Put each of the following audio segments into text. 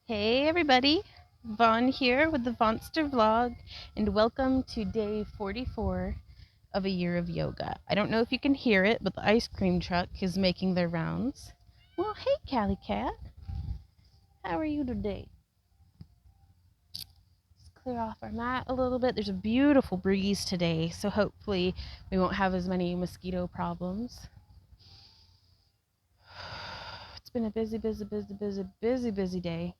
Hey everybody, Vaughn here with the Vonster vlog, and welcome to day 44 of a year of yoga. I don't know if you can hear it, but the ice cream truck is making their rounds. Well, hey Callie Cat, how are you today? Let's clear off our mat a little bit. There's a beautiful breeze today, so hopefully we won't have as many mosquito problems. It's been a busy day.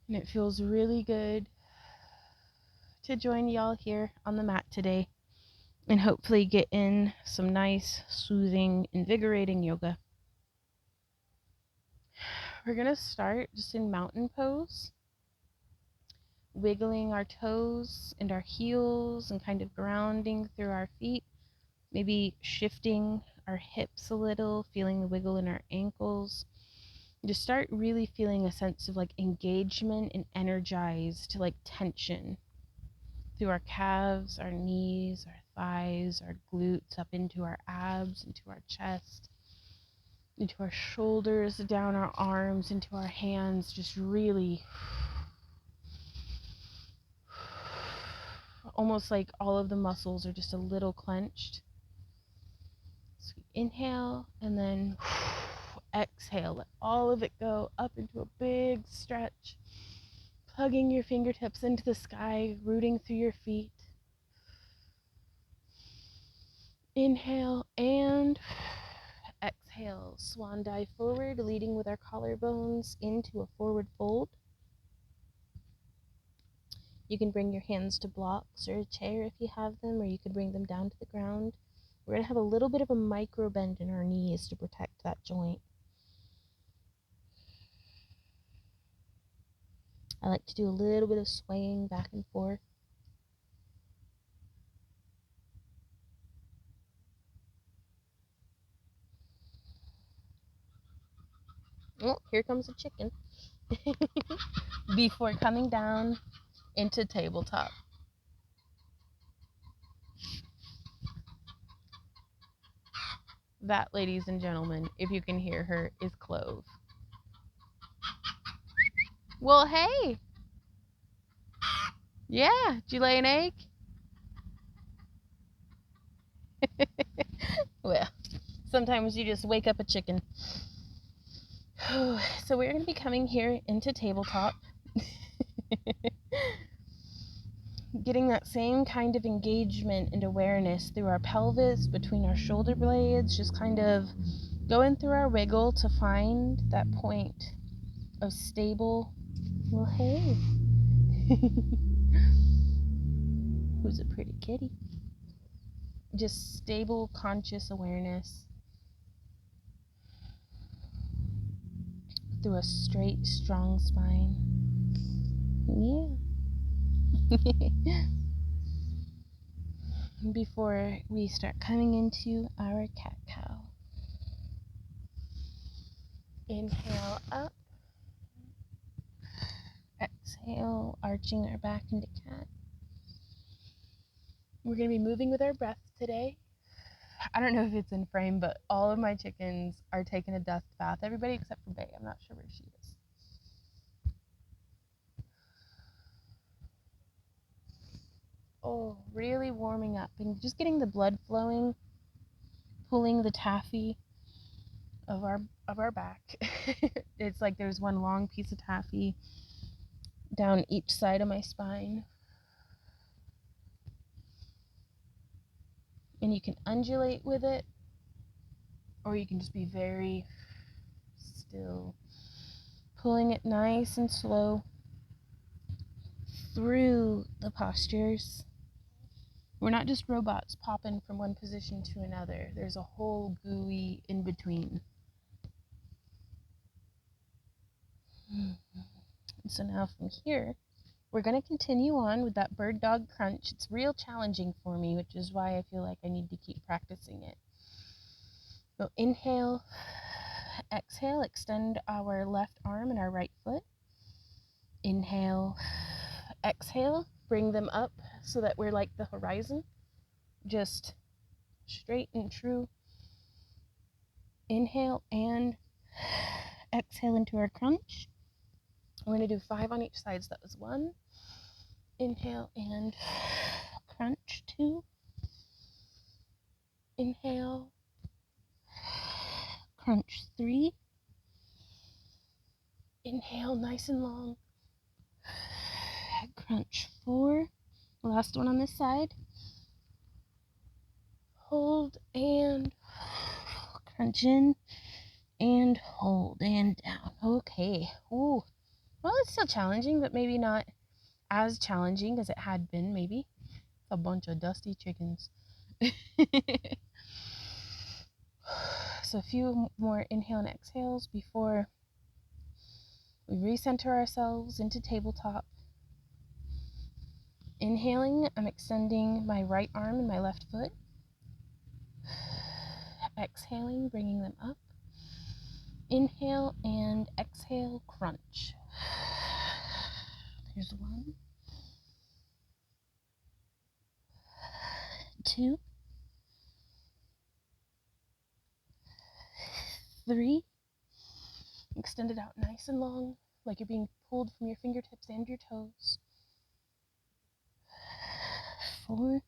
And it feels really good to join y'all here on the mat today and hopefully get in some nice, soothing, invigorating yoga. We're going to start just in mountain pose, wiggling our toes and our heels and kind of grounding through our feet, maybe shifting our hips a little, feeling the wiggle in our ankles. Just start really feeling a sense of like engagement and energized like tension through our calves, our knees, our thighs, our glutes, up into our abs, into our chest, into our shoulders, down our arms, into our hands, just really almost like all of the muscles are just a little clenched. So inhale and then exhale, let all of it go up into a big stretch, plugging your fingertips into the sky, rooting through your feet. Inhale and exhale, swan dive forward, leading with our collarbones into a forward fold. You can bring your hands to blocks or a chair if you have them, or you could bring them down to the ground. We're going to have a little bit of a micro bend in our knees to protect that joint. I like to do a little bit of swaying back and forth. Oh, here comes a chicken. Before coming down into tabletop. That, ladies and gentlemen, if you can hear her, is Clove. Well, hey. Yeah, did you lay an egg? Well, sometimes you just wake up a chicken. So we're going to be coming here into tabletop. Getting that same kind of engagement and awareness through our pelvis, between our shoulder blades, just kind of going through our wiggle to find that point of stable, well, hey. Who's a pretty kitty? Just stable, conscious awareness through a straight, strong spine. Yeah. Before we start coming into our cat-cow. Inhale up. Exhale, arching our back into cat. We're going to be moving with our breath today. I don't know if it's in frame, but all of my chickens are taking a dust bath. Everybody except for Bay. I'm not sure where she is. Oh, really warming up and just getting the blood flowing, pulling the taffy of our back. It's like there's one long piece of taffy down each side of my spine. And you can undulate with it, or you can just be very still, pulling it nice and slow through the postures. We're not just robots popping from one position to another. There's a whole gooey in between. So now from here, we're going to continue on with that bird dog crunch. It's real challenging for me, which is why I feel like I need to keep practicing it. So inhale, exhale, extend our left arm and our right foot. Inhale, exhale, bring them up so that we're like the horizon, just straight and true. Inhale and exhale into our crunch. We're going to do 5 on each side. So that was 1. Inhale and crunch. 2. Inhale. Crunch. 3. Inhale nice and long. Crunch. 4. Last one on this side. Hold and crunch in and hold and down. Okay. Ooh. Well, it's still challenging, but maybe not as challenging as it had been, maybe. A bunch of dusty chickens. So a few more inhale and exhales before we recenter ourselves into tabletop. Inhaling, I'm extending my right arm and my left foot. Exhaling, bringing them up. Inhale and exhale, crunch. There's 1. 2. 3. Extend it out nice and long, like you're being pulled from your fingertips and your toes. 4.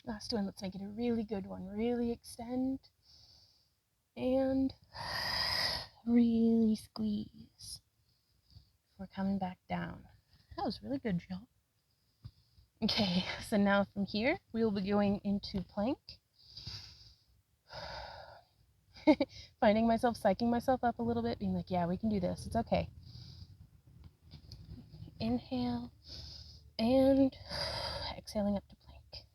Last one, let's make it a really good one. Really extend and really squeeze before coming back down. That was really good, Jill. Okay, so now from here, we will be going into plank. Finding myself, psyching myself up a little bit, being like, yeah, we can do this. It's okay. Inhale and exhaling up to plank.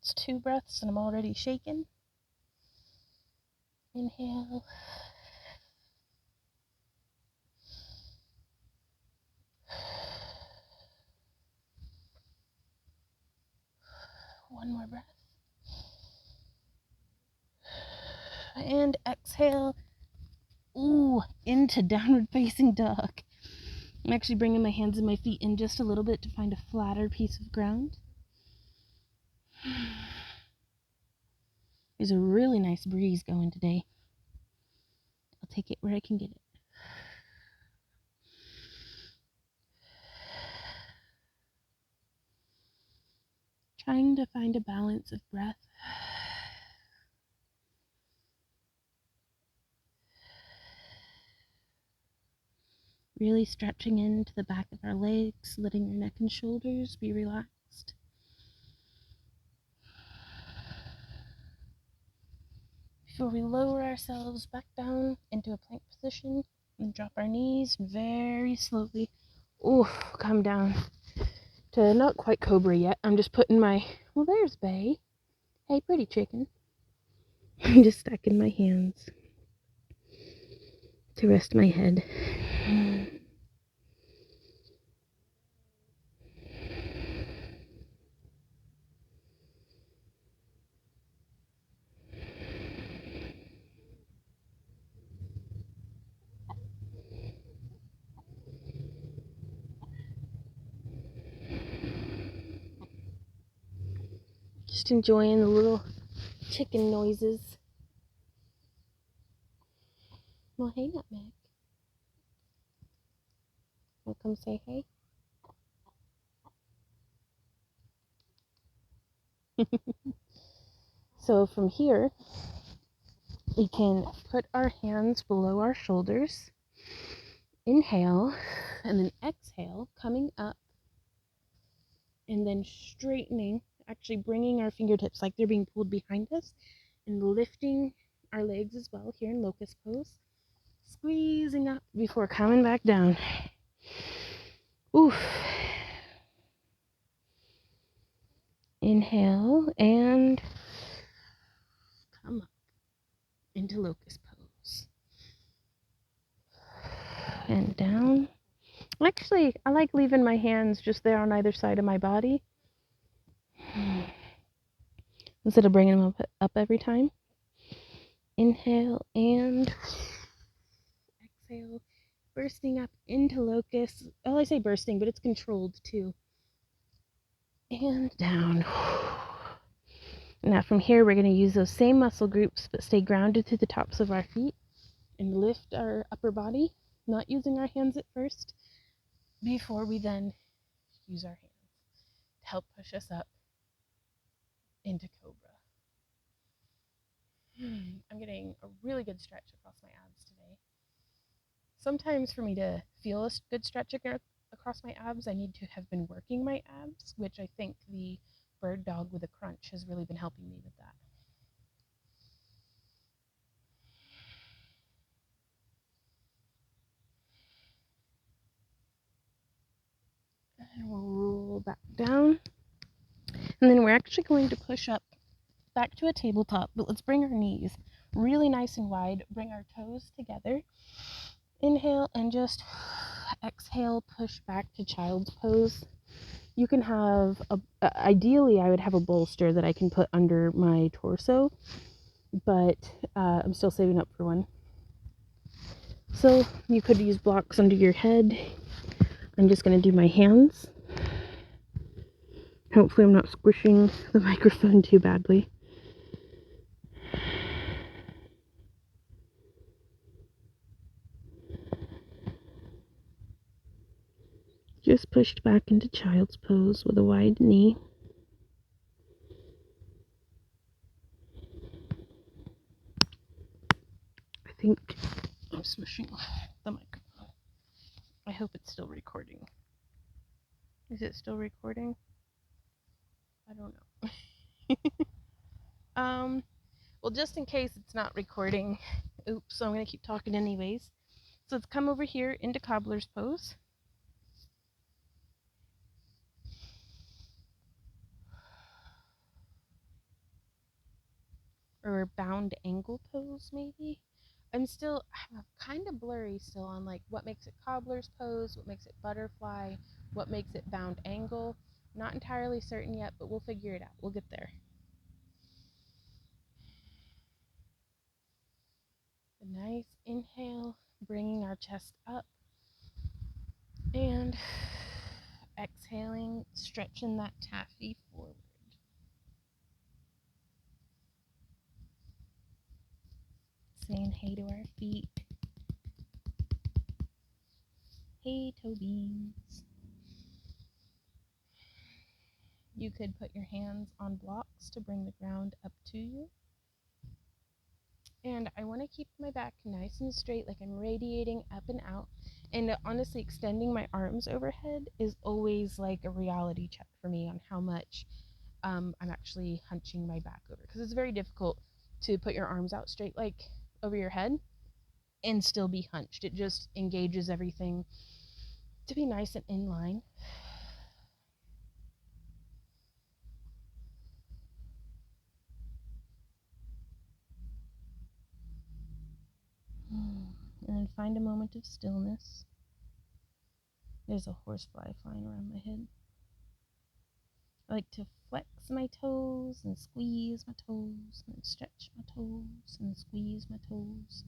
It's 2 breaths and I'm already shaken. Inhale. One more breath. And exhale. Ooh, into downward facing dog. I'm actually bringing my hands and my feet in just a little bit to find a flatter piece of ground. There's a really nice breeze going today. I'll take it where I can get it. Trying to find a balance of breath. Really stretching into the back of our legs, letting your neck and shoulders be relaxed. Before we lower ourselves back down into a plank position and drop our knees very slowly. Ooh, come down to not quite cobra yet. I'm just putting my, well, there's Bay. Hey, pretty chicken. I'm just stacking my hands to rest my head. Just enjoying the little chicken noises. Well, hey, Nutmeg. Wanna come say hey? So from here, we can put our hands below our shoulders. Inhale, and then exhale, coming up, and then straightening, actually bringing our fingertips like they're being pulled behind us, and lifting our legs as well here in locust pose. Squeezing up before coming back down. Oof. Inhale and come up into locust pose. And down. Actually, I like leaving my hands just there on either side of my body instead of bringing them up every time. Inhale and exhale, bursting up into locust. Well, I say bursting, but it's controlled too. And down. Now from here, we're going to use those same muscle groups, but stay grounded to the tops of our feet and lift our upper body, not using our hands at first, before we then use our hands to help push us up into Cobra. I'm getting a really good stretch across my abs today. Sometimes for me to feel a good stretch across my abs, I need to have been working my abs, which I think the bird dog with a crunch has really been helping me with that. And we'll roll back down. And then we're actually going to push up back to a tabletop, but let's bring our knees really nice and wide. Bring our toes together. Inhale and just exhale, push back to child's pose. You can have, ideally I would have a bolster that I can put under my torso, but I'm still saving up for one. So you could use blocks under your head. I'm just going to do my hands. Hopefully I'm not squishing the microphone too badly. Just pushed back into child's pose with a wide knee. I think I'm smushing the microphone. I hope it's still recording. Is it still recording? I don't know. Well, just in case it's not recording, oops, so I'm going to keep talking anyways. So let's come over here into cobbler's pose. Or bound angle pose, maybe. I'm kind of blurry still on like what makes it cobbler's pose, what makes it butterfly, what makes it bound angle. Not entirely certain yet, but we'll figure it out. We'll get there. A nice inhale, bringing our chest up. And exhaling, stretching that taffy forward. Saying hey to our feet. Hey, toe beans. You could put your hands on blocks to bring the ground up to you. And I want to keep my back nice and straight, like I'm radiating up and out. And honestly, extending my arms overhead is always like a reality check for me on how much I'm actually hunching my back over. Because it's very difficult to put your arms out straight, like over your head, and still be hunched. It just engages everything to be nice and in line. And then find a moment of stillness. There's a horsefly flying around my head. I like to flex my toes and squeeze my toes and stretch my toes and squeeze my toes.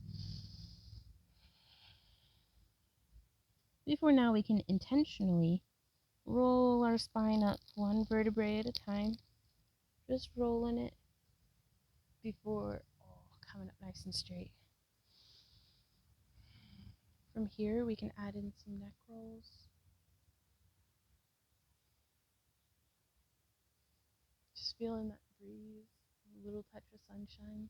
Before now, we can intentionally roll our spine up one vertebrae at a time. Just rolling it before coming up nice and straight. From here, we can add in some neck rolls. Just feeling that breeze, a little touch of sunshine.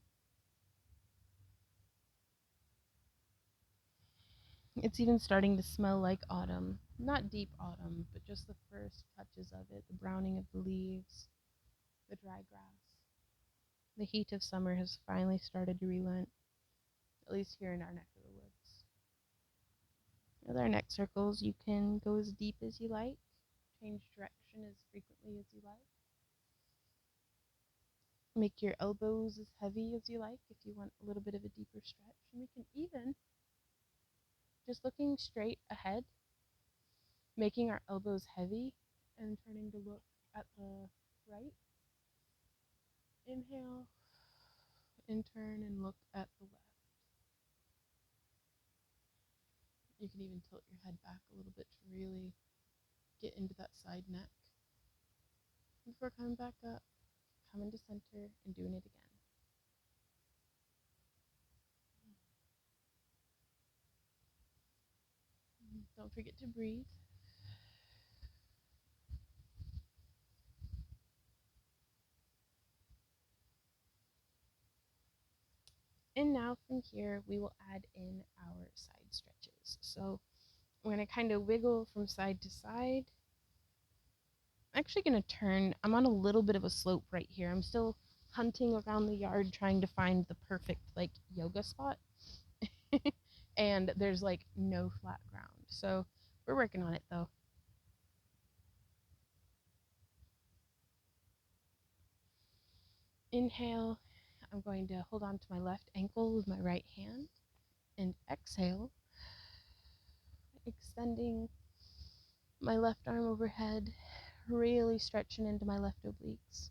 It's even starting to smell like autumn. Not deep autumn, but just the first touches of it, the browning of the leaves, the dry grass. The heat of summer has finally started to relent, at least here in our neck of the woods. With our neck circles, you can go as deep as you like, change direction as frequently as you like. Make your elbows as heavy as you like if you want a little bit of a deeper stretch. And we can even, just looking straight ahead, making our elbows heavy and turning to look at the right. Inhale and turn and look at the left. You can even tilt your head back a little bit to really get into that side neck. Before coming back up, coming to center and doing it again. Don't forget to breathe. And now from here, we will add in our side stretches. So we're going to kind of wiggle from side to side. I'm actually going to turn. I'm on a little bit of a slope right here. I'm still hunting around the yard trying to find the perfect like yoga spot. And there's like no flat ground. So we're working on it though. Inhale, I'm going to hold on to my left ankle with my right hand. And exhale, extending my left arm overhead, really stretching into my left obliques.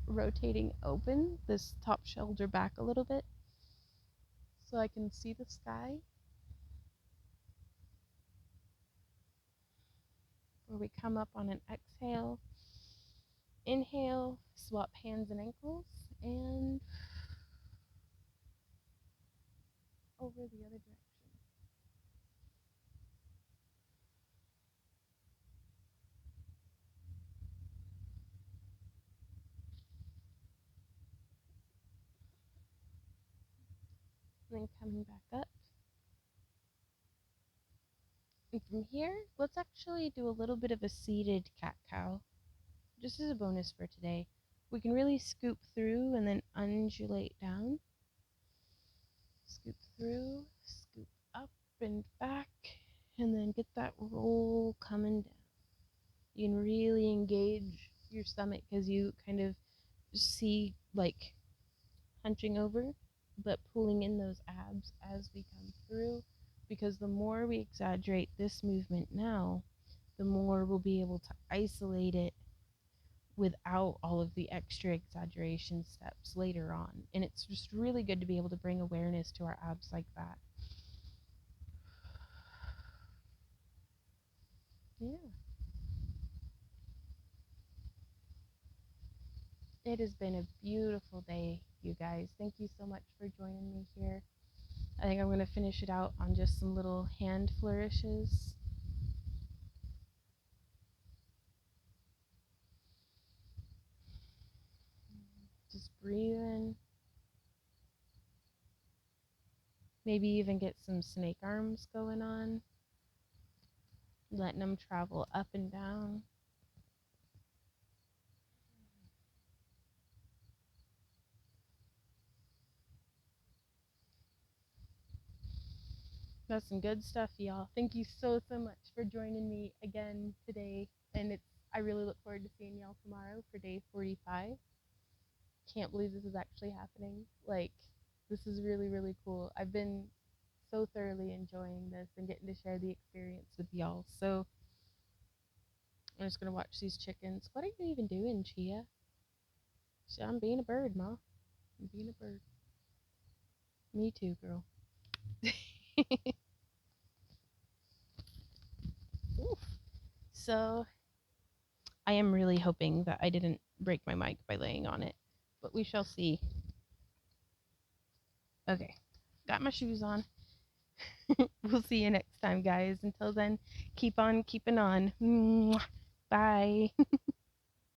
Rotating open this top shoulder back a little bit so I can see the sky. Where we come up on an exhale. Inhale, swap hands and ankles, and over the other direction. And then coming back up. And from here, let's actually do a little bit of a seated cat-cow, just as a bonus for today. We can really scoop through and then undulate down. Scoop through, scoop up and back, and then get that roll coming down. You can really engage your stomach as you kind of see like hunching over, but pulling in those abs as we come through, because the more we exaggerate this movement now, the more we'll be able to isolate it without all of the extra exaggeration steps later on. And it's just really good to be able to bring awareness to our abs like that. Yeah. It has been a beautiful day, you guys. Thank you so much for joining me here. I think I'm going to finish it out on just some little hand flourishes. Just breathe in. Maybe even get some snake arms going on. Letting them travel up and down. That's some good stuff, y'all. Thank you so much for joining me again today. And I really look forward to seeing y'all tomorrow for day 45. Can't believe this is actually happening. Like, this is really, really cool. I've been so thoroughly enjoying this and getting to share the experience with y'all. So I'm just gonna watch these chickens. What are you even doing, Chia? So I'm being a bird, Ma. I'm being a bird. Me too, girl. So I am really hoping that I didn't break my mic by laying on it, but we shall see. Okay, got my shoes on. We'll see you next time, guys. Until then, keep on keeping on. Bye.